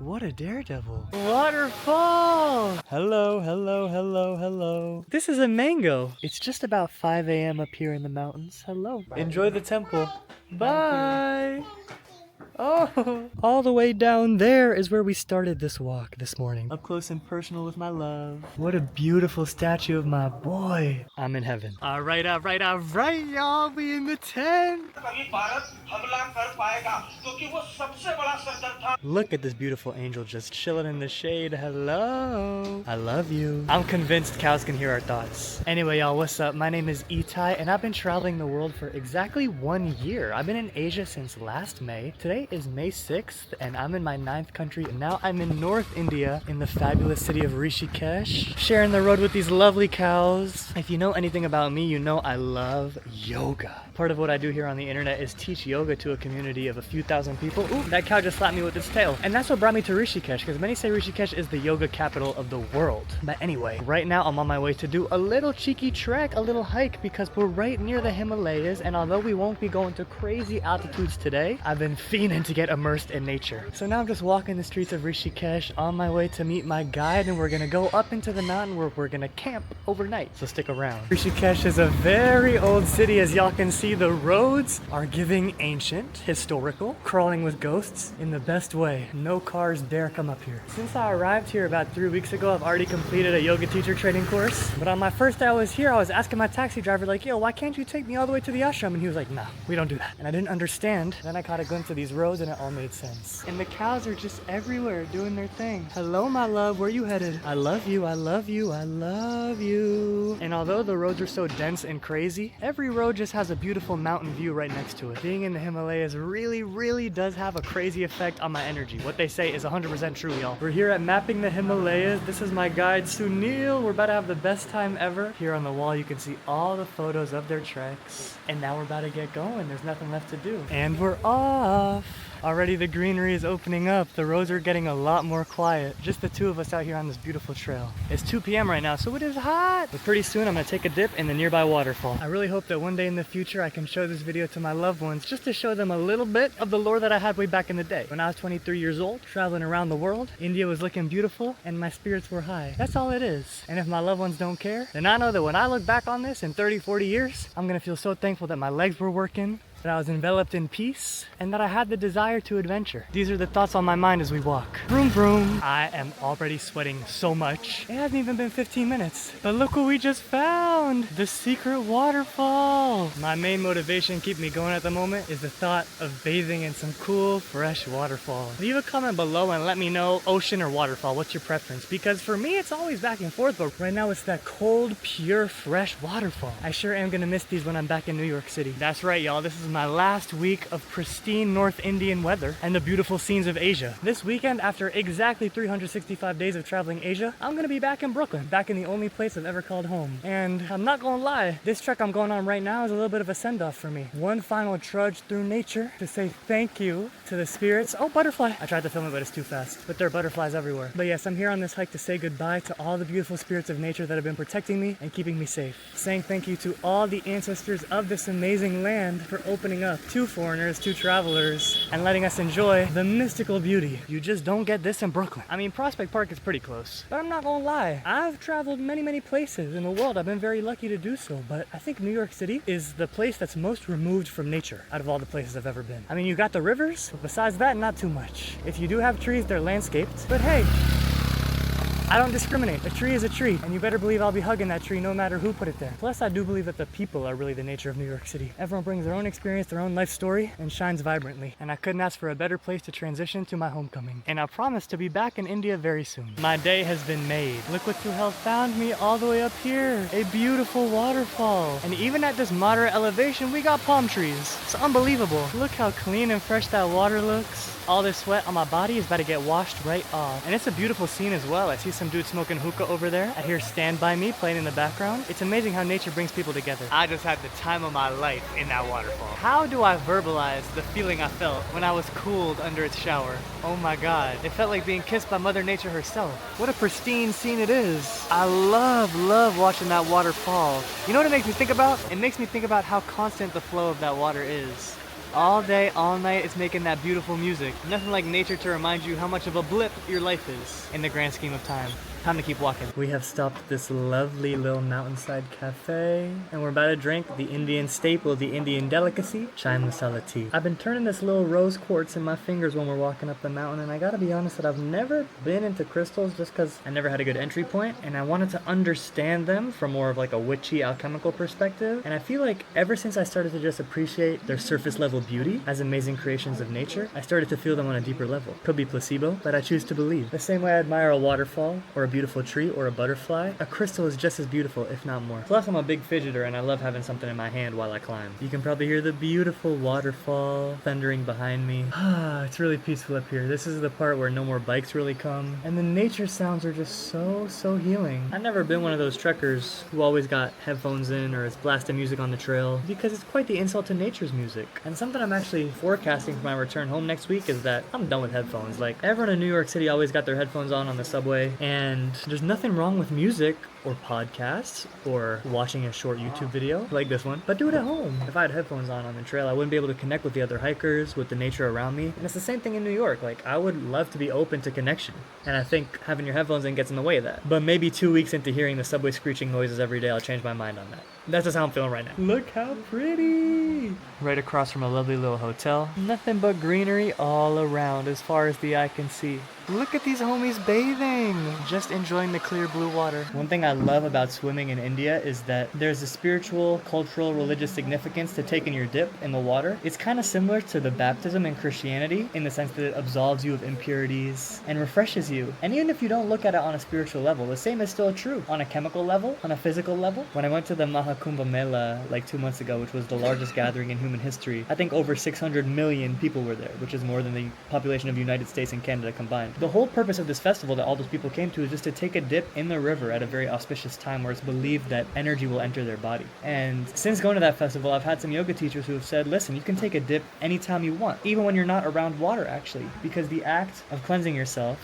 What a daredevil. Waterfall! Hello, hello, hello, hello. This is a mango. It's just about 5 a.m. up here in the mountains. Hello. Enjoy the temple. Bye! Oh, all the way down there is where we started this walk this morning. Up close and personal with my love. What a beautiful statue of my boy. I'm in heaven. All right, y'all. We in the tent. Look at this beautiful angel just chilling in the shade. Hello. I love you. I'm convinced cows can hear our thoughts. Anyway, y'all, what's up? My name is Itai, and I've been traveling the world for exactly 1 year. I've been in Asia since last May. Today is May 6th, and I'm in my 9th country, and now I'm in North India in the fabulous city of Rishikesh, sharing the road with these lovely cows. If you know anything about me, you know I love yoga. Part of what I do here on the internet is teach yoga to a community of a few thousand people. Ooh, that cow just slapped me with its tail. And that's what brought me to Rishikesh, because many say Rishikesh is the yoga capital of the world. But anyway, right now I'm on my way to do a little cheeky trek, a little hike, because we're right near the Himalayas, and although we won't be going to crazy altitudes today, I've been fiending to get immersed in nature. So now I'm just walking the streets of Rishikesh on my way to meet my guide, and we're gonna go up into the mountain where we're gonna camp overnight, so stick around. Rishikesh is a very old city, as y'all can see. The roads are giving ancient, historical, crawling with ghosts in the best way. No cars dare come up here. Since I arrived here about 3 weeks ago, I've already completed a yoga teacher training course. But on my first day I was here, I was asking my taxi driver, like, yo, why can't you take me all the way to the ashram? And he was like, nah, we don't do that. And I didn't understand. Then I caught a glimpse of these roads and it all made sense. And the cows are just everywhere doing their thing. Hello, my love, where you headed? I love you, I love you, I love you. And although the roads are so dense and crazy, every road just has a beautiful mountain view right next to it. Being in the Himalayas really does have a crazy effect on my energy. What they say is 100% true, y'all. We're here at Mapping the Himalayas. This is my guide, Sunil. We're about to have the best time ever. Here on the wall, you can see all the photos of their treks. And now we're about to get going. There's nothing left to do. And we're off. Already the greenery is opening up. The roads are getting a lot more quiet. Just the two of us out here on this beautiful trail. It's 2 p.m. right now, so it is hot. But pretty soon I'm gonna take a dip in the nearby waterfall. I really hope that one day in the future I can show this video to my loved ones, just to show them a little bit of the lore that I had way back in the day. When I was 23 years old, traveling around the world, India was looking beautiful and my spirits were high. That's all it is. And if my loved ones don't care, then I know that when I look back on this in 30, 40 years, I'm gonna feel so thankful that my legs were working, that I was enveloped in peace, and that I had the desire to adventure. These are the thoughts on my mind as we walk. Vroom vroom. I am already sweating so much. It hasn't even been 15 minutes. But look what we just found! The secret waterfall! My main motivation keeping me going at the moment is the thought of bathing in some cool, fresh waterfall. Leave a comment below and let me know, ocean or waterfall, what's your preference? Because for me, it's always back and forth, but right now it's that cold, pure, fresh waterfall. I sure am gonna miss these when I'm back in New York City. That's right, y'all. This is my last week of pristine North Indian weather and the beautiful scenes of Asia. This weekend, after exactly 365 days of traveling Asia, I'm gonna be back in Brooklyn, back in the only place I've ever called home. And I'm not gonna lie, this trek I'm going on right now is a little bit of a send-off for me. One final trudge through nature to say thank you to the spirits. Oh, butterfly! I tried to film it, but it's too fast. But there are butterflies everywhere. But yes, I'm here on this hike to say goodbye to all the beautiful spirits of nature that have been protecting me and keeping me safe. Saying thank you to all the ancestors of this amazing land for opening up to foreigners, to travelers, and letting us enjoy the mystical beauty. You just don't get this in Brooklyn. I mean, Prospect Park is pretty close, but I'm not gonna lie. I've traveled many places in the world. I've been very lucky to do so, but I think New York City is the place that's most removed from nature out of all the places I've ever been. I mean, you got the rivers, but besides that, not too much. If you do have trees, they're landscaped, but hey, I don't discriminate. A tree is a tree, and you better believe I'll be hugging that tree no matter who put it there. Plus, I do believe that the people are really the nature of New York City. Everyone brings their own experience, their own life story, and shines vibrantly. And I couldn't ask for a better place to transition to my homecoming. And I promise to be back in India very soon. My day has been made. Look what the hell found me all the way up here. A beautiful waterfall. And even at this moderate elevation, we got palm trees. It's unbelievable. Look how clean and fresh that water looks. All this sweat on my body is about to get washed right off. And it's a beautiful scene as well. I see some dude smoking hookah over there. I hear Stand By Me playing in the background. It's amazing how nature brings people together. I just had the time of my life in that waterfall. How do I verbalize the feeling I felt when I was cooled under its shower? Oh my God. It felt like being kissed by Mother Nature herself. What a pristine scene it is. I love watching that water fall. You know what it makes me think about? It makes me think about how constant the flow of that water is. All day, all night, it's making that beautiful music. Nothing like nature to remind you how much of a blip your life is in the grand scheme of time. Time to keep walking. We have stopped at this lovely little mountainside cafe, and we're about to drink the Indian staple, the Indian delicacy, chai masala tea. I've been turning this little rose quartz in my fingers when we're walking up the mountain, and I gotta be honest that I've never been into crystals just because I never had a good entry point, and I wanted to understand them from more of like a witchy alchemical perspective. And I feel like ever since I started to just appreciate their surface level beauty as amazing creations of nature, I started to feel them on a deeper level. Could be placebo, but I choose to believe. The same way I admire a waterfall or a beautiful tree or a butterfly, a crystal is just as beautiful, if not more. Plus, I'm a big fidgeter and I love having something in my hand while I climb. You can probably hear the beautiful waterfall thundering behind me. Ah, it's really peaceful up here. This is the part where no more bikes really come, and the nature sounds are just so healing. I've never been one of those trekkers who always got headphones in or is blasting music on the trail, because it's quite the insult to nature's music. And something I'm actually forecasting for my return home next week is that I'm done with headphones. Like, everyone in New York City always got their headphones on the subway, and there's nothing wrong with music or podcasts or watching a short YouTube video like this one, but do it at home. If I had headphones on the trail, I wouldn't be able to connect with the other hikers, with the nature around me. And it's the same thing in New York. Like, I would love to be open to connection, and I think having your headphones in gets in the way of that. But maybe 2 weeks into hearing the subway screeching noises every day, I'll change my mind on that. That's just how I'm feeling right now. Look how pretty! Right across from a lovely little hotel. Nothing but greenery all around as far as the eye can see. Look at these homies bathing! Just enjoying the clear blue water. One thing I love about swimming in India is that there's a spiritual, cultural, religious significance to taking your dip in the water. It's kind of similar to the baptism in Christianity in the sense that it absolves you of impurities and refreshes you. And even if you don't look at it on a spiritual level, the same is still true on a chemical level, on a physical level. When I went to the Mahakumbh Mela like 2 months ago, which was the largest gathering in human history, I think over 600 million people were there, which is more than the population of the United States and Canada combined. The whole purpose of this festival that all those people came to is just to take a dip in the river at a very auspicious time where it's believed that energy will enter their body. And since going to that festival, I've had some yoga teachers who have said, listen, you can take a dip anytime you want, even when you're not around water actually, because the act of cleansing yourself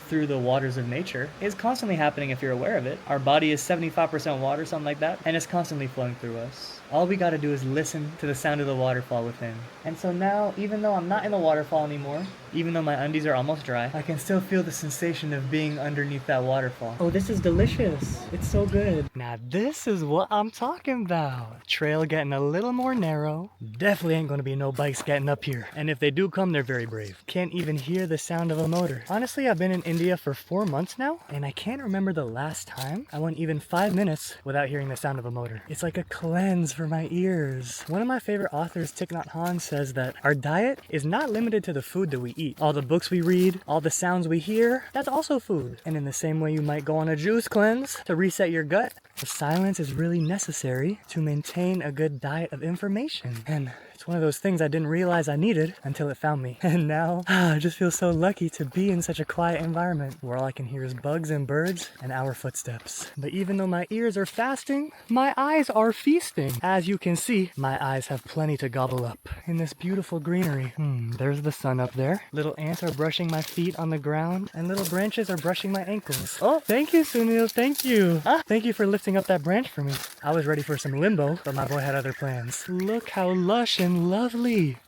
through the waters of nature is constantly happening if you're aware of it. Our body is 75% water, something like that, and it's constantly flowing through us. All we gotta do is listen to the sound of the waterfall within. And so now, even though I'm not in the waterfall anymore, even though my undies are almost dry, I can still feel the sensation of being underneath that waterfall. Oh, this is delicious. It's so good. Now this is what I'm talking about. Trail getting a little more narrow. Definitely ain't gonna be no bikes getting up here. And if they do come, they're very brave. Can't even hear the sound of a motor. Honestly, I've been in India for 4 months now, and I can't remember the last time I went even 5 minutes without hearing the sound of a motor. It's like a cleanse for my ears. One of my favorite authors, Thich Nhat Hanh, says that our diet is not limited to the food that we eat. All the books we read, all the sounds we hear, that's also food. And in the same way you might go on a juice cleanse to reset your gut, the silence is really necessary to maintain a good diet of information. And it's one of those things I didn't realize I needed until it found me. And now, I just feel so lucky to be in such a quiet environment where all I can hear is bugs and birds and our footsteps. But even though my ears are fasting, my eyes are feasting. As you can see, my eyes have plenty to gobble up in this beautiful greenery. There's the sun up there. Little ants are brushing my feet on the ground, and little branches are brushing my ankles. Oh, thank you, Sunil, thank you. Thank you for lifting up that branch for me. I was ready for some limbo, but my boy had other plans. Look how lush and lovely.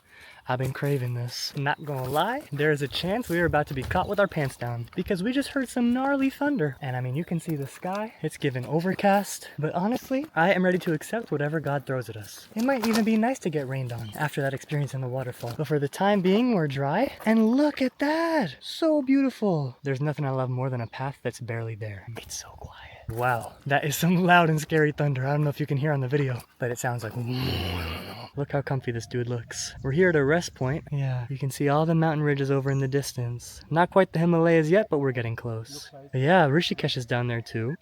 I've been craving this. Not gonna lie, there's a chance we are about to be caught with our pants down because we just heard some gnarly thunder. And I mean, you can see the sky. It's given overcast. But honestly, I am ready to accept whatever God throws at us. It might even be nice to get rained on after that experience in the waterfall. But for the time being, we're dry. And look at that! So beautiful. There's nothing I love more than a path that's barely there. It's so quiet. Wow, that is some loud and scary thunder. I don't know if you can hear on the video, but it sounds like... Look how comfy this dude looks. We're here at a rest point. Yeah, you can see all the mountain ridges over in the distance. Not quite the Himalayas yet, but we're getting close. But yeah, Rishikesh is down there too.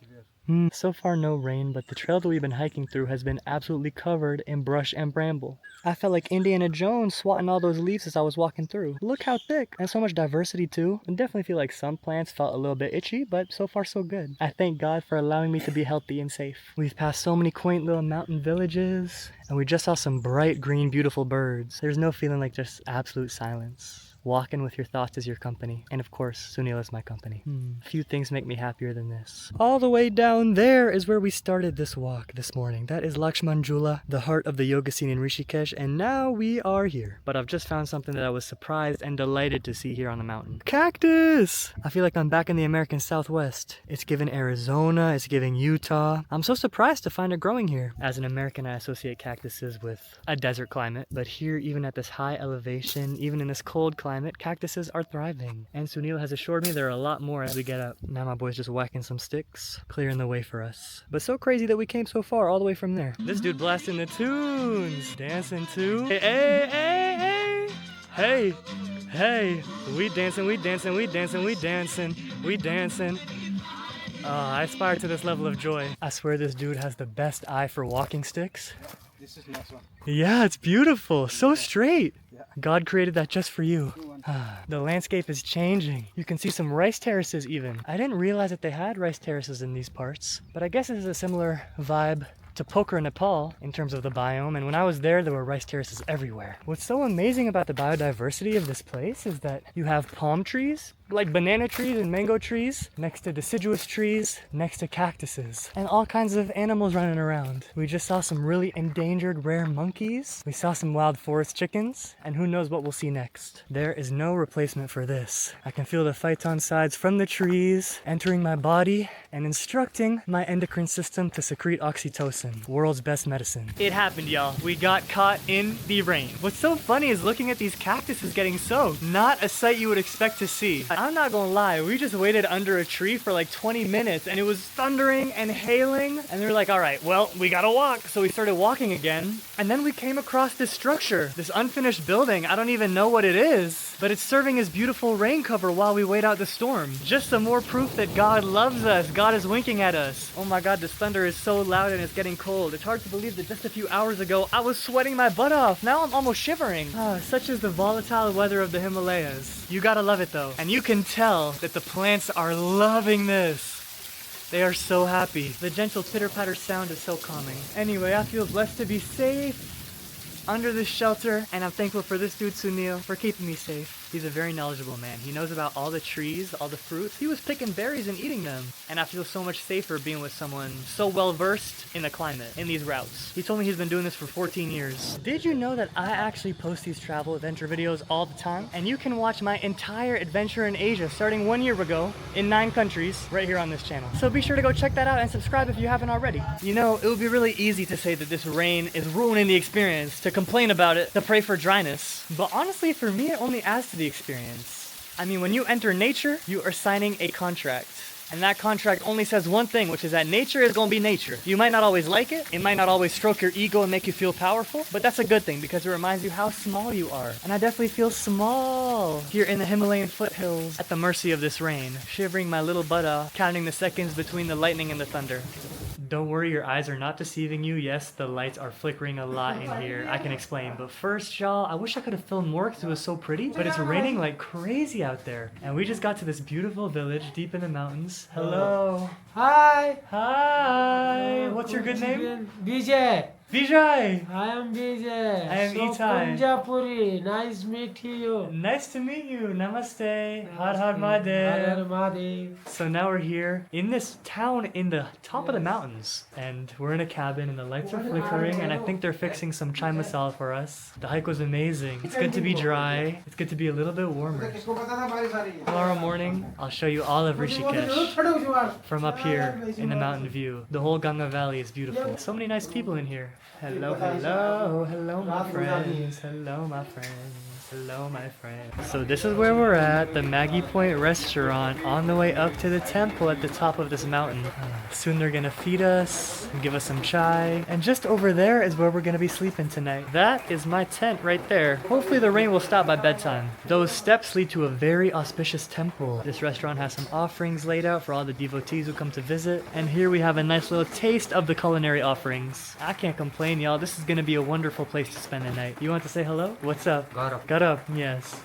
So far no rain, but the trail that we've been hiking through has been absolutely covered in brush and bramble. I felt like Indiana Jones swatting all those leaves as I was walking through. Look how thick, and so much diversity too. I definitely feel like some plants felt a little bit itchy, but so far so good. I thank God for allowing me to be healthy and safe. We've passed so many quaint little mountain villages, and we just saw some bright green beautiful birds. There's no feeling like just absolute silence. walking with your thoughts as your company. And of course, Sunil is my company. Few things make me happier than this. All the way down there is where we started this walk this morning. That is Lakshmanjula, the heart of the yoga scene in Rishikesh, and now we are here. But I've just found something that I was surprised and delighted to see here on the mountain. Cactus! I feel like I'm back in the American Southwest. It's given Arizona, it's giving Utah. I'm so surprised to find it growing here. As an American, I associate cactuses with a desert climate, but here, even at this high elevation, even in this cold climate, cactuses are thriving. And Sunil has assured me there are a lot more as we get up. Now my boy's just whacking some sticks, clearing the way for us. But so crazy that we came so far all the way from there. This dude blasting the tunes, dancing too. Hey, hey, hey, hey, hey, hey, we dancing, we dancing, we dancing, we dancing, we dancing. I aspire to this level of joy. I swear this dude has the best eye for walking sticks. This is nice one. Yeah, it's beautiful. So straight. Yeah. God created that just for you. The landscape is changing. You can see some rice terraces even. I didn't realize that they had rice terraces in these parts, but I guess it is a similar vibe to Pokhara, Nepal in terms of the biome, and when I was there were rice terraces everywhere. What's so amazing about the biodiversity of this place is that you have palm trees, like banana trees and mango trees, next to deciduous trees, next to cactuses, and all kinds of animals running around. We just saw some really endangered rare monkeys, we saw some wild forest chickens, and who knows what we'll see next. There is no replacement for this. I can feel the phytoncides from the trees entering my body and instructing my endocrine system to secrete oxytocin, world's best medicine. It happened, y'all. We got caught in the rain. What's so funny is looking at these cactuses getting soaked. Not a sight you would expect to see. I'm not gonna lie, we just waited under a tree for like 20 minutes and it was thundering and hailing, and we were like, all right, well, we gotta walk. So we started walking again, and then we came across this structure, this unfinished building. I don't even know what it is, but it's serving as beautiful rain cover while we wait out the storm. Just some more proof that God loves us. God is winking at us. Oh my God, this thunder is so loud and it's getting cold. It's hard to believe that just a few hours ago, I was sweating my butt off. Now I'm almost shivering. Such is the volatile weather of the Himalayas. You gotta love it though. And you can tell that the plants are loving this. They are so happy. The gentle pitter-patter sound is so calming. Anyway, I feel blessed to be safe under this shelter, and I'm thankful for this dude Sunil for keeping me safe. He's a very knowledgeable man. He knows about all the trees, all the fruits. He was picking berries and eating them. And I feel so much safer being with someone so well versed in the climate, in these routes. He told me he's been doing this for 14 years. Did you know that I actually post these travel adventure videos all the time? And you can watch my entire adventure in Asia starting 1 year ago in 9 countries right here on this channel. So be sure to go check that out and subscribe if you haven't already. You know, it would be really easy to say that this rain is ruining the experience, to complain about it, to pray for dryness. But honestly, for me, it only adds to the experience. I mean, when you enter nature, you are signing a contract. And that contract only says one thing, which is that nature is gonna be nature. You might not always like it. It might not always stroke your ego and make you feel powerful, but that's a good thing because it reminds you how small you are. And I definitely feel small here in the Himalayan foothills at the mercy of this rain, shivering my little butt off, counting the seconds between the lightning and the thunder. Don't worry, your eyes are not deceiving you. Yes, the lights are flickering a lot in here. I can explain. But first, y'all, I wish I could have filmed more because it was so pretty. But it's raining like crazy out there. And we just got to this beautiful village deep in the mountains. Hello. Hi. Hi. What's your good name? Vijay. Vijay. I am Vijay. I am Itai. Punjapuri. Nice meet you. Nice to meet you. Namaste. Har Har Mahadev. So now we're here in this town in the top of the mountains, and we're in a cabin and the lights are flickering, and I think they're fixing some chai masala for us. The hike was amazing. It's good to be dry. It's good to be a little bit warmer. Tomorrow morning, I'll show you all of Rishikesh from up here in the mountain view. The whole Ganga Valley is beautiful. So many nice people in here. Hello, hello, hello my friends, hello my friends, hello my friends. So this is where we're at, the Maggie Point restaurant on the way up to the temple at the top of this mountain. Soon they're gonna feed us and give us some chai. And just over there is where we're gonna be sleeping tonight. That is my tent right there. Hopefully the rain will stop by bedtime. Those steps lead to a very auspicious temple. This restaurant has some offerings laid out for all the devotees who come to visit. And here we have a nice little taste of the culinary offerings. I can't complain, y'all. This is gonna be a wonderful place to spend the night. You want to say hello? What's up? Gaurav. Got up, yes.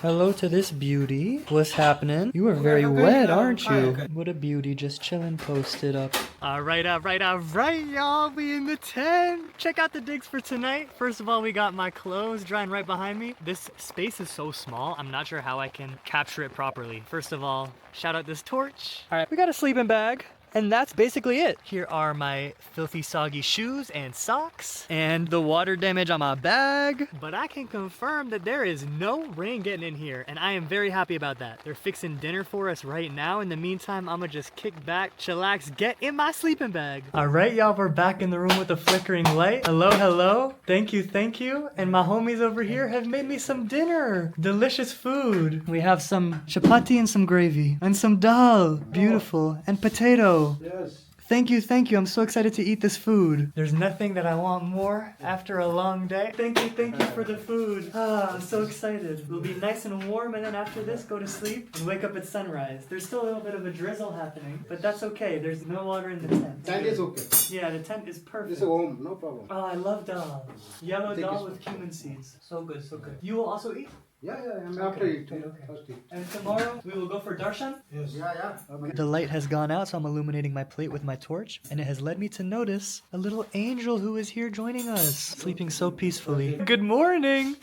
Hello to this beauty. What's happening? You are very wet, aren't you? What a beauty, just chilling posted up. All right, y'all. We in the tent. Check out the digs for tonight. First of all, we got my clothes drying right behind me. This space is so small, I'm not sure how I can capture it properly. First of all, shout out this torch. All right, we got a sleeping bag. And that's basically it. Here are my filthy, soggy shoes and socks and the water damage on my bag. But I can confirm that there is no rain getting in here, and I am very happy about that. They're fixing dinner for us right now. In the meantime, I'm gonna just kick back, chillax, get in my sleeping bag. All right, y'all, we're back in the room with the flickering light. Hello. Thank you. And my homies over here have made me some dinner. Delicious food. We have some chapati and some gravy and some dal. Beautiful. And potato. Yes. Thank you. I'm so excited to eat this food. There's nothing that I want more after a long day. Thank you for the food. I'm so excited. We'll be nice and warm, and then after this, go to sleep and wake up at sunrise. There's still a little bit of a drizzle happening, but that's okay. There's no water in the tent. Tent is okay. Yeah, the tent is perfect. It's a home, no problem. Oh, I love dal. Yellow Take dal it. with cumin seeds. So good. You will also eat? Yeah, I'm after it. Okay. First eat. And tomorrow, we will go for darshan? Yes. Yeah. The light has gone out, so I'm illuminating my plate with my torch, and it has led me to notice a little angel who is here joining us, sleeping so peacefully. Good morning!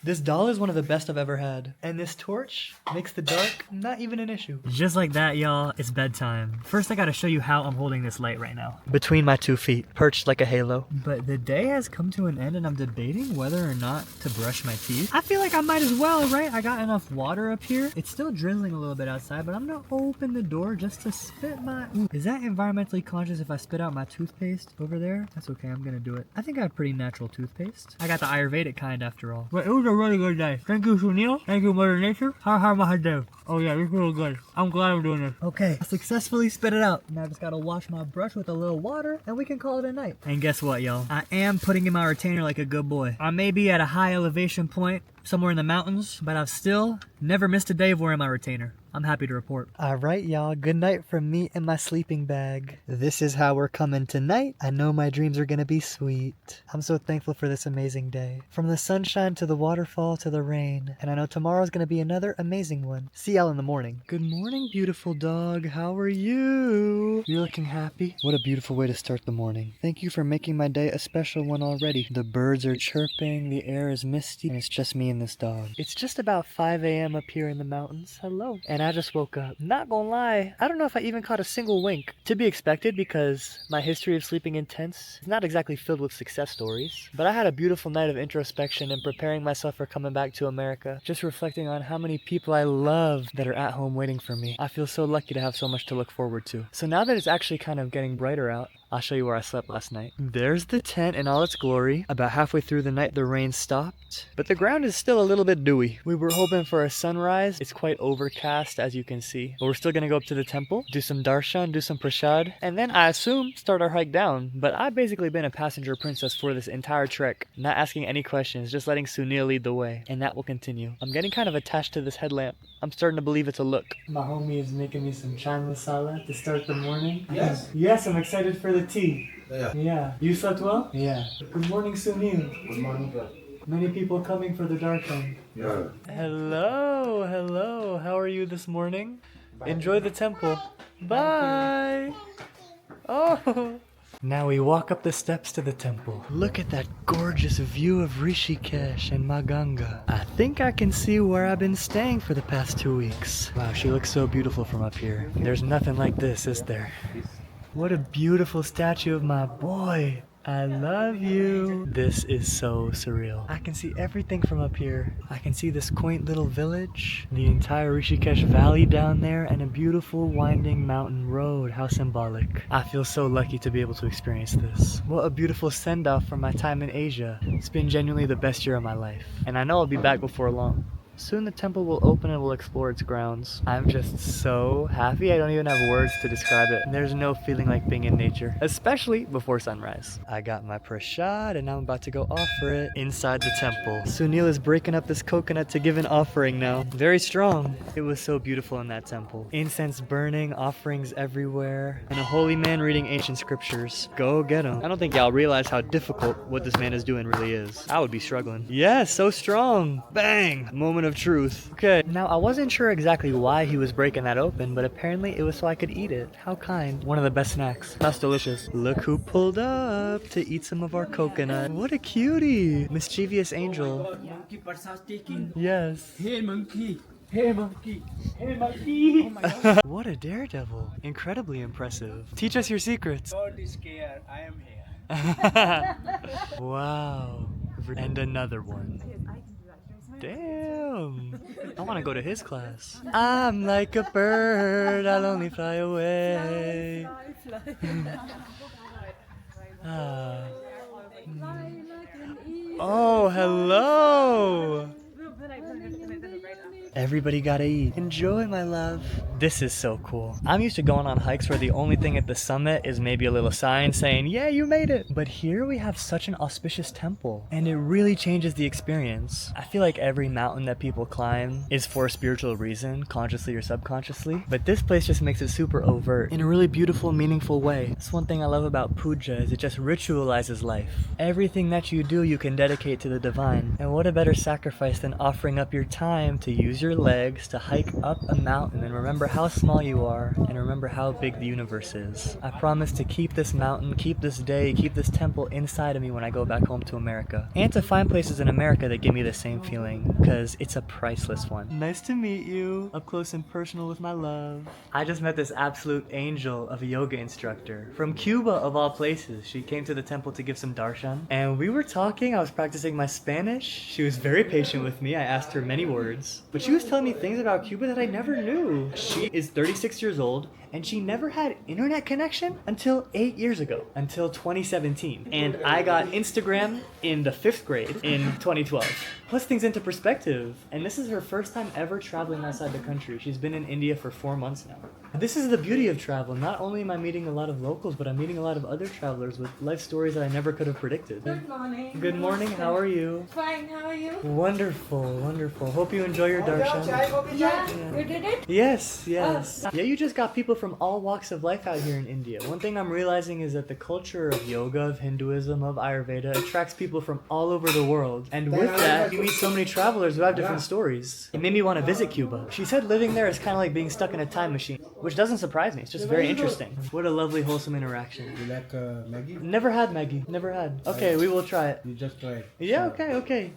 This doll is one of the best I've ever had, and this torch makes the dark not even an issue. Just like that, y'all, it's bedtime. First, I gotta show you how I'm holding this light right now. Between my 2 feet, perched like a halo. But the day has come to an end, and I'm debating whether or not to brush my teeth. I feel like I might as well, right? I got enough water up here. It's still drizzling a little bit outside, but I'm gonna open the door just to spit my... Ooh, is that environmentally conscious if I spit out my toothpaste over there? That's okay, I'm gonna do it. I think I have pretty natural toothpaste. I got the Ayurvedic kind after all. But it was a really good day. Thank you, Sunil. Thank you, Mother Nature. Har Mahadev. Oh yeah, this is real good. I'm glad I'm doing this. Okay, I successfully spit it out. Now I just gotta wash my brush with a little water, and we can call it a night. And guess what, y'all? I am putting in my retainer like a good boy. I may be at a high elevation point somewhere in the mountains, but I've still never missed a day of wearing my retainer. I'm happy to report. All right, y'all. Good night from me and my sleeping bag. This is how we're coming tonight. I know my dreams are gonna be sweet. I'm so thankful for this amazing day. From the sunshine to the waterfall to the rain. And I know tomorrow's gonna be another amazing one. See y'all in the morning. Good morning, beautiful dog. How are you? You're looking happy? What a beautiful way to start the morning. Thank you for making my day a special one already. The birds are chirping, the air is misty, and it's just me and this dog. It's just about 5 a.m. up here in the mountains. Hello. And I just woke up. Not gonna lie, I don't know if I even caught a single wink. To be expected, because my history of sleeping in tents is not exactly filled with success stories. But I had a beautiful night of introspection and preparing myself for coming back to America. Just reflecting on how many people I love that are at home waiting for me. I feel so lucky to have so much to look forward to. So now that it's actually kind of getting brighter out, I'll show you where I slept last night. There's the tent in all its glory. About halfway through the night, the rain stopped, but the ground is still a little bit dewy. We were hoping for a sunrise. It's quite overcast, as you can see. But we're still gonna go up to the temple, do some darshan, do some prashad, and then I assume start our hike down. But I've basically been a passenger princess for this entire trek, not asking any questions, just letting Sunil lead the way, and that will continue. I'm getting kind of attached to this headlamp. I'm starting to believe it's a look. My homie is making me some chai masala to start the morning. Yes. Yes, I'm excited for the tea. Yeah. Yeah. You slept well? Yeah. Good morning, Sunil. Good morning, sir. Many people coming for the darshan. Yeah. Hello. How are you this morning? Enjoy the temple. Bye. Oh. Now we walk up the steps to the temple. Look at that gorgeous view of Rishikesh and Maganga. I think I can see where I've been staying for the past 2 weeks. Wow, she looks so beautiful from up here. There's nothing like this, is there? What a beautiful statue of my boy. I love you. This is so surreal. I can see everything from up here. I can see this quaint little village, the entire Rishikesh Valley down there, and a beautiful winding mountain road. How symbolic. I feel so lucky to be able to experience this. What a beautiful send-off from my time in Asia. It's been genuinely the best year of my life. And I know I'll be back before long. Soon the temple will open and we'll explore its grounds. I'm just so happy. I don't even have words to describe it. There's no feeling like being in nature, especially before sunrise. I got my prasad and I'm about to go offer it inside the temple. Sunil is breaking up this coconut to give an offering now. Very strong. It was so beautiful in that temple. Incense burning, offerings everywhere, and a holy man reading ancient scriptures. Go get him. I don't think y'all realize how difficult what this man is doing really is. I would be struggling. Yes, so strong. Bang! Moment of truth. Okay, now I wasn't sure exactly why he was breaking that open, but apparently it was so I could eat it. How kind. One of the best snacks. That's delicious. Look who pulled up to eat some of our coconut. What a cutie. Mischievous angel. Monkey Prasad taking. Yes. Hey monkey. Hey monkey. Hey monkey. What a daredevil. Incredibly impressive. Teach us your secrets. God is scared. I am here. Wow. And another one. Damn. I want to go to his class. I'm like a bird. I'll only fly away. Ah. Oh, hello. Everybody gotta eat. Enjoy, my love. This is so cool. I'm used to going on hikes where the only thing at the summit is maybe a little sign saying, yeah, you made it. But here we have such an auspicious temple, and it really changes the experience. I feel like every mountain that people climb is for a spiritual reason, consciously or subconsciously. But this place just makes it super overt in a really beautiful, meaningful way. That's one thing I love about puja, is it just ritualizes life. Everything that you do, you can dedicate to the divine. And what a better sacrifice than offering up your time to use your legs to hike up a mountain and remember how small you are and remember how big the universe is. I promise to keep this mountain, keep this day, keep this temple inside of me when I go back home to America. And to find places in America that give me the same feeling, because it's a priceless one. Nice to meet you. Up close and personal with my love. I just met this absolute angel of a yoga instructor from Cuba of all places. She came to the temple to give some darshan and we were talking. I was practicing my Spanish. She was very patient with me. I asked her many words, but she was telling me things about Cuba that I never knew. She is 36 years old and she never had internet connection until 8 years ago, until 2017. And I got Instagram in the 5th grade in 2012. Puts things into perspective. And this is her first time ever traveling outside the country. She's been in India for 4 months now. This is the beauty of travel. Not only am I meeting a lot of locals, but I'm meeting a lot of other travelers with life stories that I never could have predicted. Good morning. Good morning, how are you? Fine, how are you? Wonderful, wonderful. Hope you enjoy your darshan. Yeah, you did it? Yes, yes. Yeah, you just got people from all walks of life out here in India. One thing I'm realizing is that the culture of yoga, of Hinduism, of Ayurveda attracts people from all over the world. And with that, you meet so many travelers who have different stories. It made me want to visit Cuba. She said living there is kind of like being stuck in a time machine, which doesn't surprise me. It's just very interesting. What a lovely, wholesome interaction. You like Maggie? Never had Maggie. Never had. Okay, we will try it. You just try it. Yeah, okay, okay.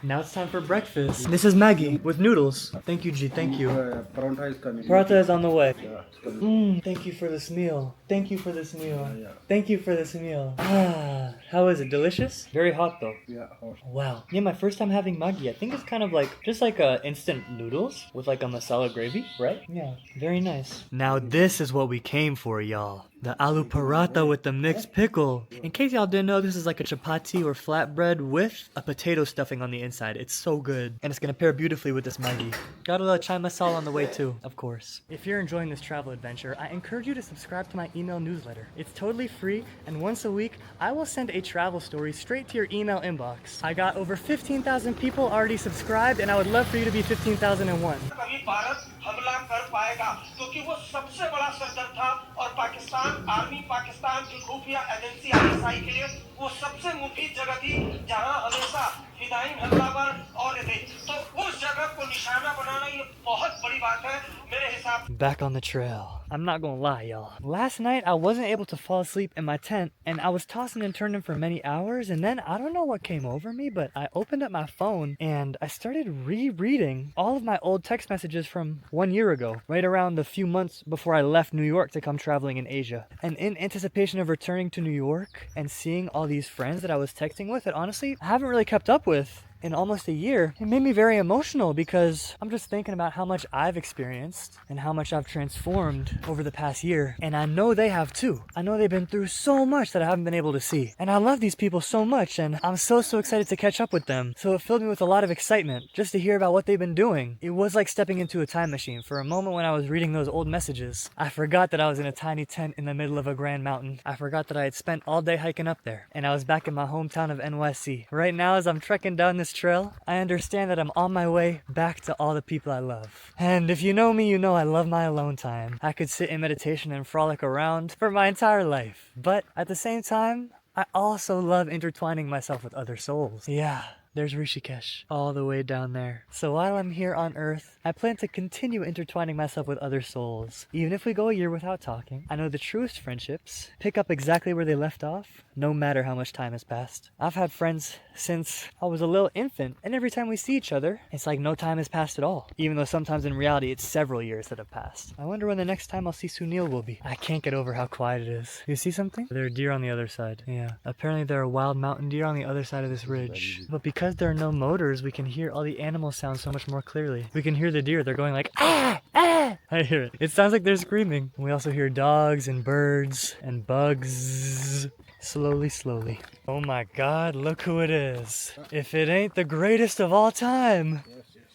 Now it's time for breakfast. This is Maggie with noodles. Thank you, G. Thank you. Paratha is coming. Paratha is on the way. Yeah, it's coming. Thank you for this meal. Thank you for this meal. Yeah. Thank you for this meal. How is it? Delicious? Very hot though. Yeah, hot. Wow. Yeah, my first time having Maggi. I think it's kind of like just like instant noodles with like a masala gravy, right? Yeah, very nice. Now this is what we came for, y'all. The aloo paratha with the mixed pickle. In case y'all didn't know, this is like a chapati or flatbread with a potato stuffing on the inside. It's so good. And it's gonna pair beautifully with this Maggi. Got a little chai masala on the way too, of course. If you're enjoying this travel adventure, I encourage you to subscribe to my email newsletter. It's totally free, and once a week, I will send a travel story straight to your email inbox. I got over 15,000 people already subscribed, and I would love for you to be 15,001. कभी भारत हमला कर पाएगा क्योंकि वो सबसे बड़ा surgeon था और पाकिस्तान आर्मी पाकिस्तान की खुफिया एजेंसी आईएसआई के लिए वो सबसे मुफीद जगह थी जहां हमेशा फिदाइन हमलावर और थे तो उस जगह को निशाना बनाना ये बहुत बड़ी बात है मेरे हिसाब से. Back on the trail. I'm not gonna lie, y'all. Last night, I wasn't able to fall asleep in my tent, and I was tossing and turning for many hours, and then I don't know what came over me, but I opened up my phone, and I started rereading all of my old text messages from 1 year ago, right around the few months before I left New York to come traveling in Asia. And in anticipation of returning to New York and seeing all these friends that I was texting with that honestly I haven't really kept up with in almost a year, it made me very emotional because I'm just thinking about how much I've experienced and how much I've transformed over the past year. And I know they have too. I know they've been through so much that I haven't been able to see. And I love these people so much, and I'm so excited to catch up with them. So it filled me with a lot of excitement just to hear about what they've been doing. It was like stepping into a time machine. For a moment when I was reading those old messages, I forgot that I was in a tiny tent in the middle of a grand mountain. I forgot that I had spent all day hiking up there, and I was back in my hometown of NYC. Right now, as I'm trekking down this trail, I understand that I'm on my way back to all the people I love. And if you know me, you know I love my alone time. I could sit in meditation and frolic around for my entire life. But at the same time, I also love intertwining myself with other souls. Yeah. There's Rishikesh, all the way down there. So while I'm here on Earth, I plan to continue intertwining myself with other souls. Even if we go a year without talking, I know the truest friendships pick up exactly where they left off, no matter how much time has passed. I've had friends since I was a little infant, and every time we see each other, it's like no time has passed at all. Even though sometimes in reality, it's several years that have passed. I wonder when the next time I'll see Sunil will be. I can't get over how quiet it is. You see something? There are deer on the other side. Yeah. Apparently there are wild mountain deer on the other side of this ridge. But because there are no motors, we can hear all the animal sounds so much more clearly. We can hear the deer. They're going like, ah, ah. I hear it. It sounds like they're screaming. We also hear dogs and birds and bugs. Slowly, slowly. Oh my God, look who it is. If it ain't the greatest of all time.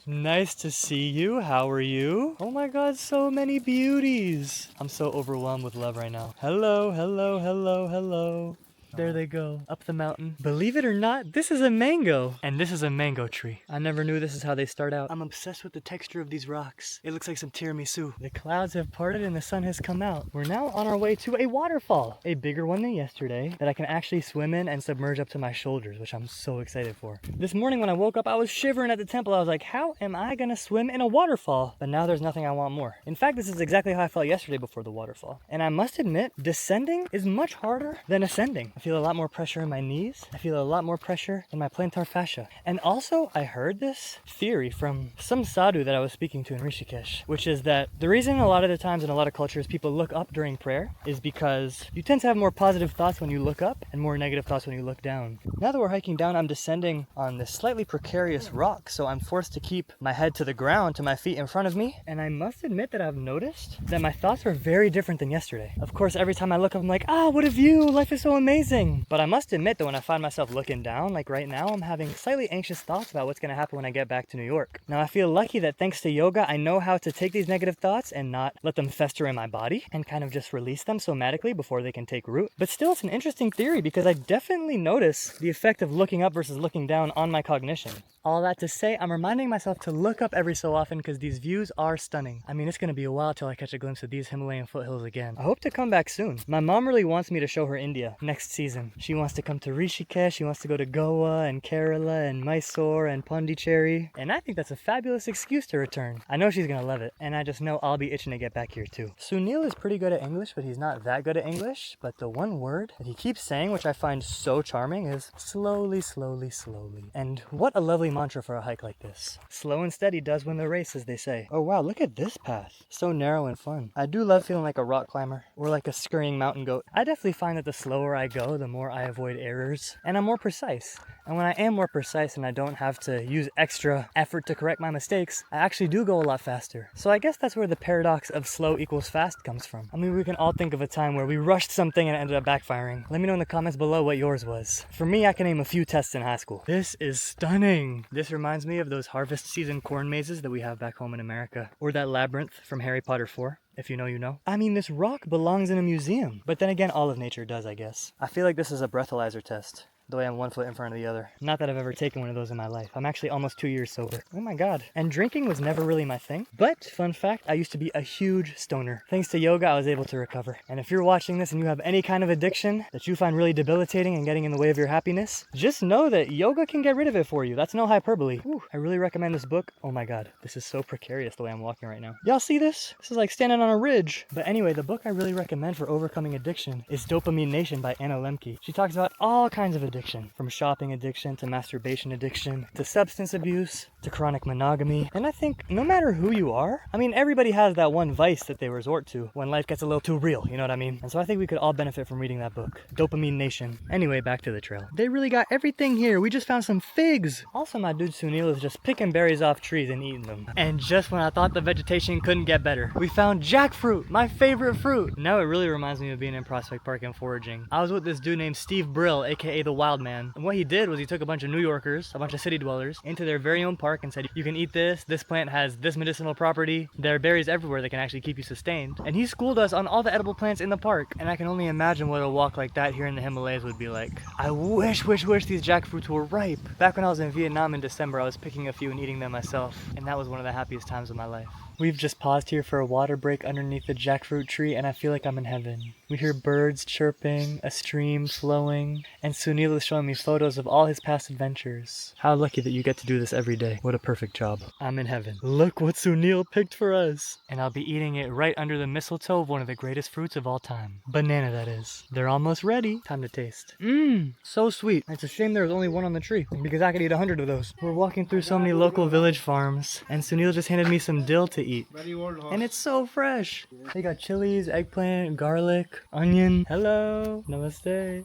Nice to see you. How are you? Oh my God, so many beauties. I'm so overwhelmed with love right now. Hello, hello, hello, hello. There they go, up the mountain. Believe it or not, this is a mango. And this is a mango tree. I never knew this is how they start out. I'm obsessed with the texture of these rocks. It looks like some tiramisu. The clouds have parted and the sun has come out. We're now on our way to a waterfall. A bigger one than yesterday that I can actually swim in and submerge up to my shoulders, which I'm so excited for. This morning when I woke up, I was shivering at the temple. I was like, how am I gonna swim in a waterfall? But now there's nothing I want more. In fact, this is exactly how I felt yesterday before the waterfall. And I must admit, descending is much harder than ascending. I feel a lot more pressure in my knees. I feel a lot more pressure in my plantar fascia. And also, I heard this theory from some sadhu that I was speaking to in Rishikesh, which is that the reason a lot of the times in a lot of cultures people look up during prayer is because you tend to have more positive thoughts when you look up and more negative thoughts when you look down. Now that we're hiking down, I'm descending on this slightly precarious rock, so I'm forced to keep my head to the ground, to my feet in front of me. And I must admit that I've noticed that my thoughts are very different than yesterday. Of course, every time I look up, I'm like, ah, what a view, life is so amazing. But I must admit that when I find myself looking down, like right now, I'm having slightly anxious thoughts about what's going to happen when I get back to New York. Now, I feel lucky that thanks to yoga, I know how to take these negative thoughts and not let them fester in my body and kind of just release them somatically before they can take root. But still, it's an interesting theory because I definitely notice the effect of looking up versus looking down on my cognition. All that to say, I'm reminding myself to look up every so often because these views are stunning. I mean, it's going to be a while till I catch a glimpse of these Himalayan foothills again. I hope to come back soon. My mom really wants me to show her India next season. She wants to come to Rishikesh, she wants to go to Goa and Kerala and Mysore and Pondicherry. And I think that's a fabulous excuse to return. I know she's going to love it, and I just know I'll be itching to get back here too. Sunil is pretty good at English, but he's not that good at English. But the one word that he keeps saying, which I find so charming, is slowly, slowly, slowly. And what a lovely mantra for a hike like this. Slow and steady does win the race, as they say. Oh wow, look at this path. So narrow and fun. I do love feeling like a rock climber or like a scurrying mountain goat. I definitely find that the slower I go, the more I avoid errors and I'm more precise. And when I am more precise and I don't have to use extra effort to correct my mistakes, I actually do go a lot faster. So I guess that's where the paradox of slow equals fast comes from. I mean, we can all think of a time where we rushed something and it ended up backfiring. Let me know in the comments below what yours was. For me, I can name a few tests in high school. This is stunning. This reminds me of those harvest season corn mazes that we have back home in America. Or that labyrinth from Harry Potter 4. If you know, you know. I mean, this rock belongs in a museum. But then again, all of nature does, I guess. I feel like this is a breathalyzer test. The way I'm one foot in front of the other. Not that I've ever taken one of those in my life. I'm actually almost 2 years sober. Oh my God. And drinking was never really my thing. But, fun fact, I used to be a huge stoner. Thanks to yoga, I was able to recover. And if you're watching this and you have any kind of addiction that you find really debilitating and getting in the way of your happiness, just know that yoga can get rid of it for you. That's no hyperbole. Whew. I really recommend this book. Oh my God. This is so precarious the way I'm walking right now. Y'all see this? This is like standing on a ridge. But anyway, the book I really recommend for overcoming addiction is Dopamine Nation by Anna Lemke. She talks about all kinds of addictions. addiction. From shopping addiction to masturbation addiction to substance abuse to chronic monogamy. And I think no matter who you are, I mean, everybody has that one vice that they resort to when life gets a little too real, you know what I mean? And so I think we could all benefit from reading that book, Dopamine Nation. Anyway, back to the trail. They really got everything here. We just found some figs. Also, my dude Sunil is just picking berries off trees and eating them. And just when I thought the vegetation couldn't get better, we found jackfruit, my favorite fruit. Now it really reminds me of being in Prospect Park and foraging. I was with this dude named Steve Brill, aka the Wild Man. And what he did was he took a bunch of New Yorkers, a bunch of city dwellers, into their very own park and said, you can eat this plant has this medicinal property. There are berries everywhere that can actually keep you sustained. And he schooled us on all the edible plants in the park. And I can only imagine what a walk like that here in the Himalayas would be like. I wish these jackfruits were ripe. Back when I was in Vietnam in December, I was picking a few and eating them myself. And that was one of the happiest times of my life. We've just paused here for a water break underneath the jackfruit tree and I feel like I'm in heaven. We hear birds chirping, a stream flowing, and Sunil is showing me photos of all his past adventures. How lucky that you get to do this every day. What a perfect job. I'm in heaven. Look what Sunil picked for us. And I'll be eating it right under the mistletoe of one of the greatest fruits of all time. Banana, that is. They're almost ready. Time to taste. Mmm, so sweet. It's a shame there was only one on the tree because I could eat 100 of those. We're walking through so many local village farms and Sunil just handed me some dill to eat. Very old horse. And it's so fresh. They got chilies, eggplant, garlic, onion. Hello. Namaste.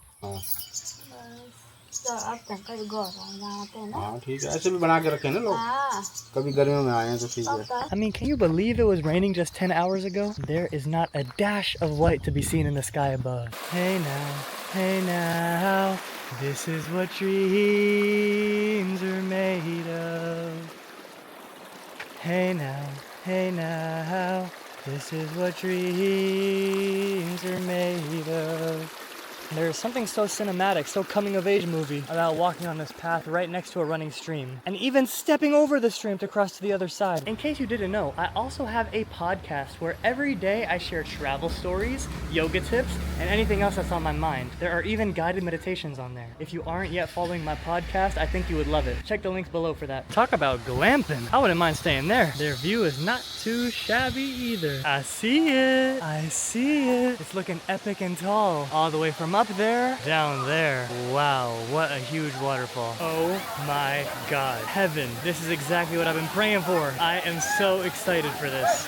तो अब तक कभी गौर बनाते हैं ना हाँ ठीक है ऐसे भी बना के रखे हैं ना लोग हाँ कभी गर्मियों में आए हैं तो ठीक है I mean, can you believe it was raining just 10 hours ago? There is not a dash of white to be seen in the sky above. Hey now, this is what dreams are made of. Hey now, this is what dreams are made of. There's something so cinematic, so coming-of-age movie about walking on this path right next to a running stream and even stepping over the stream to cross to the other side. In case you didn't know, I also have a podcast where every day I share travel stories, yoga tips, and anything else that's on my mind. There are even guided meditations on there. If you aren't yet following my podcast, I think you would love it. Check the links below for that. Talk about glamping. I wouldn't mind staying there. Their view is not too shabby either. I see it. It's looking epic and tall. All the way from up there, down there. Wow, what a huge waterfall. Oh my God. Heaven. This is exactly what I've been praying for. I am so excited for this.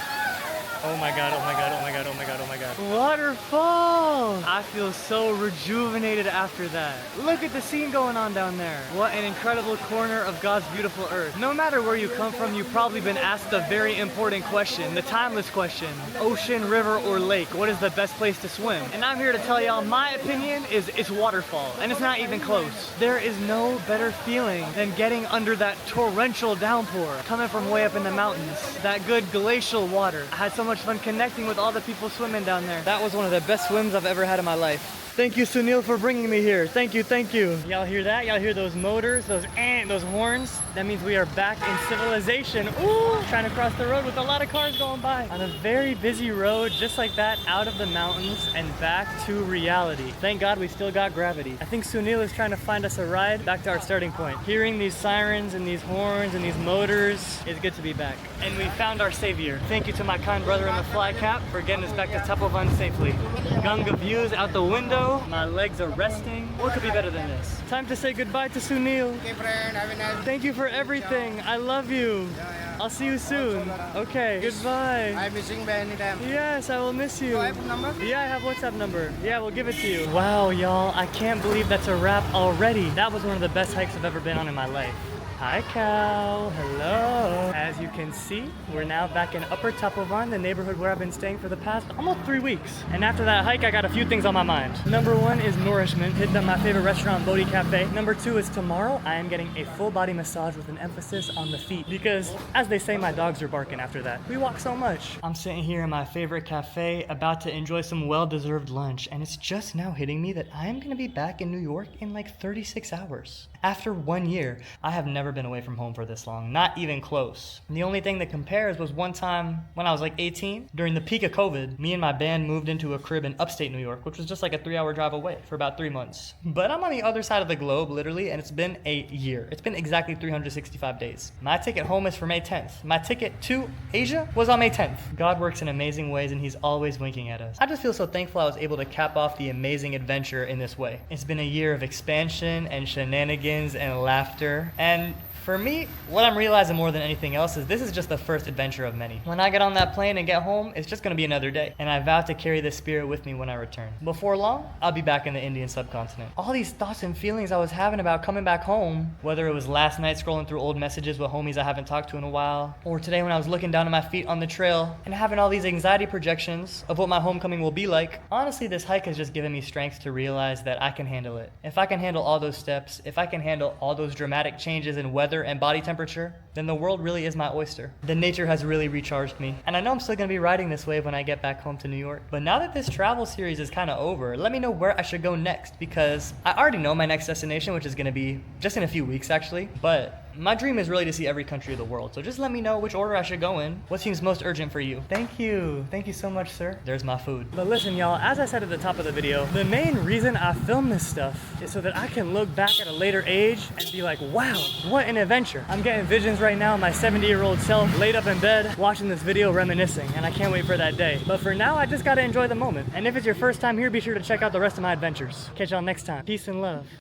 Oh my God, oh my God, oh my God, oh my God, oh my God. Waterfall! I feel so rejuvenated after that. Look at the scene going on down there. What an incredible corner of God's beautiful earth. No matter where you come from, you've probably been asked the very important question, the timeless question. Ocean, river, or lake, what is the best place to swim? And I'm here to tell y'all, my opinion is it's waterfall, and it's not even close. There is no better feeling than getting under that torrential downpour coming from way up in the mountains. That good glacial water. I had so much fun connecting with all the people swimming down there. That was one of the best swims I've ever had in my life. Thank you, Sunil, for bringing me here. Thank you, thank you. Y'all hear that? Y'all hear those motors, those horns? That means we are back in civilization. Ooh, trying to cross the road with a lot of cars going by. On a very busy road, just like that, out of the mountains and back to reality. Thank God we still got gravity. I think Sunil is trying to find us a ride back to our starting point. Hearing these sirens and these horns and these motors, it's good to be back. And we found our savior. Thank you to my kind brother in the fly cap for getting us back to Tapovan safely. Ganga views out the window. My legs are resting. What could be better than this? Time to say goodbye to Sunil. Okay friend, have a nice Thank you for everything. I love you. I'll see you soon. Okay, goodbye. I'm missing by any time. Yes, I will miss you. iPhone number? Yeah, I have WhatsApp number. Yeah, we'll give it to you. Wow, y'all, I can't believe that's a wrap already. That was one of the best hikes I've ever been on in my life. Hi, cow. Hello. As you can see, we're now back in Upper Tapovan, the neighborhood where I've been staying for the past almost 3 weeks. And after that hike, I got a few things on my mind. Number 1 is nourishment. Hit up my favorite restaurant, Bodhi Cafe. Number 2 is tomorrow, I am getting a full body massage with an emphasis on the feet. Because, as they say, my dogs are barking after that. We walk so much. I'm sitting here in my favorite cafe, about to enjoy some well-deserved lunch. And it's just now hitting me that I am going to be back in New York in like 36 hours. After 1 year, I have never never been away from home for this long, not even close. And the only thing that compares was one time when I was like 18, during the peak of COVID, me and my band moved into a crib in upstate New York, which was just like a 3-hour drive away for about 3 months. But I'm on the other side of the globe, literally, and it's been a year. It's been exactly 365 days. My ticket home is for May 10th. My ticket to Asia was on May 10th. God works in amazing ways, and he's always winking at us. I just feel so thankful I was able to cap off the amazing adventure in this way. It's been a year of expansion and shenanigans and laughter, and for me, what I'm realizing more than anything else is this is just the first adventure of many. When I get on that plane and get home, it's just gonna be another day. And I vow to carry this spirit with me when I return. Before long, I'll be back in the Indian subcontinent. All these thoughts and feelings I was having about coming back home, whether it was last night scrolling through old messages with homies I haven't talked to in a while, or today when I was looking down at my feet on the trail and having all these anxiety projections of what my homecoming will be like, honestly, this hike has just given me strength to realize that I can handle it. If I can handle all those steps, if I can handle all those dramatic changes in weather and body temperature, then the world really is my oyster. The nature has really recharged me. And I know I'm still gonna be riding this wave when I get back home to New York. But now that this travel series is kind of over, let me know where I should go next, because I already know my next destination, which is gonna be just in a few weeks actually. But my dream is really to see every country of the world. So just let me know which order I should go in. What seems most urgent for you? Thank you. Thank you so much, sir. There's my food. But listen, y'all, as I said at the top of the video, the main reason I film this stuff is so that I can look back at a later age and be like, wow, what an adventure. I'm getting visions right now of my 70-year-old self laid up in bed, watching this video, reminiscing, and I can't wait for that day. But for now, I just gotta enjoy the moment. And if it's your first time here, be sure to check out the rest of my adventures. Catch y'all next time. Peace and love.